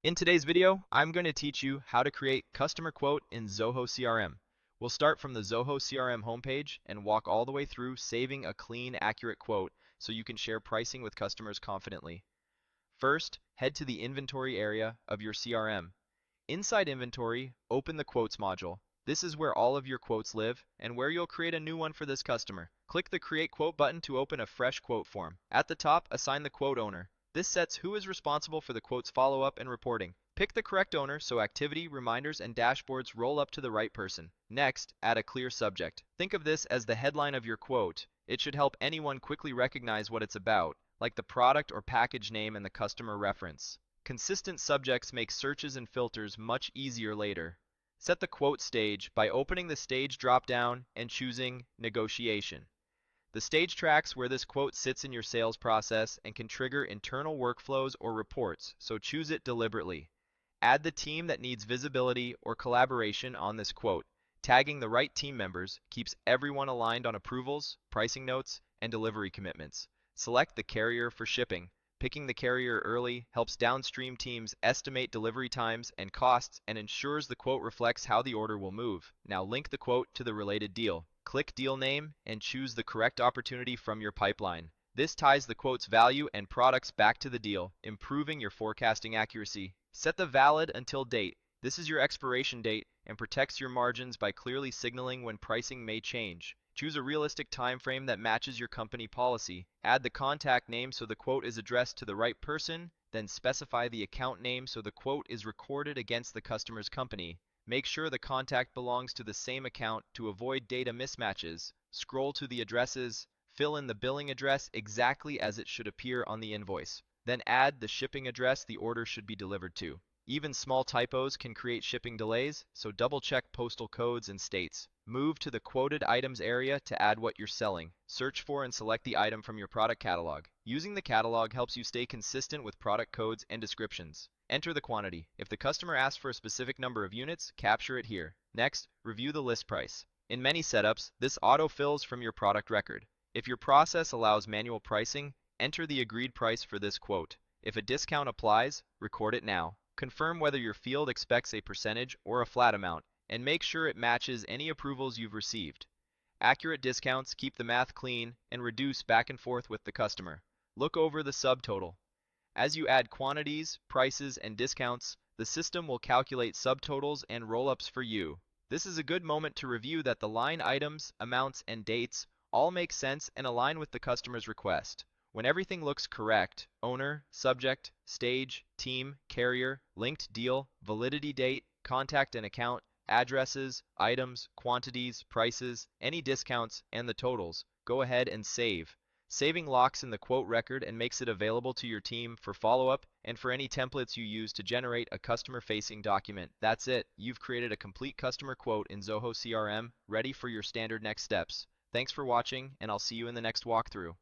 In today's video, I'm going to teach you how to create customer quote in Zoho CRM. We'll start from the Zoho CRM homepage and walk all the way through saving a clean, accurate quote so you can share pricing with customers confidently. First, head to the inventory area of your CRM. Inside inventory, open the quotes module. This is where all of your quotes live and where you'll create a new one for this customer. Click the Create Quote button to open a fresh quote form. At the top, assign the quote owner. This sets who is responsible for the quote's follow-up and reporting. Pick the correct owner so activity, reminders, and dashboards roll up to the right person. Next, add a clear subject. Think of this as the headline of your quote. It should help anyone quickly recognize what it's about, like the product or package name and the customer reference. Consistent subjects make searches and filters much easier later. Set the quote stage by opening the stage drop-down and choosing Negotiation. The stage tracks where this quote sits in your sales process and can trigger internal workflows or reports, so choose it deliberately. Add the team that needs visibility or collaboration on this quote. Tagging the right team members keeps everyone aligned on approvals, pricing notes, and delivery commitments. Select the carrier for shipping. Picking the carrier early helps downstream teams estimate delivery times and costs and ensures the quote reflects how the order will move. Now link the quote to the related deal. Click Deal Name and choose the correct opportunity from your pipeline. This ties the quote's value and products back to the deal, improving your forecasting accuracy. Set the valid until date. This is your expiration date and protects your margins by clearly signaling when pricing may change. Choose a realistic time frame that matches your company policy. Add the contact name so the quote is addressed to the right person, then specify the account name so the quote is recorded against the customer's company. Make sure the contact belongs to the same account to avoid data mismatches. Scroll to the addresses, fill in the billing address exactly as it should appear on the invoice. Then add the shipping address the order should be delivered to. Even small typos can create shipping delays, so double-check postal codes and states. Move to the Quoted Items area to add what you're selling. Search for and select the item from your product catalog. Using the catalog helps you stay consistent with product codes and descriptions. Enter the quantity. If the customer asks for a specific number of units, capture it here. Next, review the list price. In many setups, this auto-fills from your product record. If your process allows manual pricing, enter the agreed price for this quote. If a discount applies, record it now. Confirm whether your field expects a percentage or a flat amount, and make sure it matches any approvals you've received. Accurate discounts keep the math clean and reduce back and forth with the customer. Look over the subtotal. As you add quantities, prices, and discounts, the system will calculate subtotals and roll-ups for you. This is a good moment to review that the line items, amounts, and dates all make sense and align with the customer's request. When everything looks correct, owner, subject, stage, team, carrier, linked deal, validity date, contact and account, addresses, items, quantities, prices, any discounts, and the totals, go ahead and save. Saving locks in the quote record and makes it available to your team for follow-up and for any templates you use to generate a customer-facing document. That's it. You've created a complete customer quote in Zoho CRM, ready for your standard next steps. Thanks for watching, and I'll see you in the next walkthrough.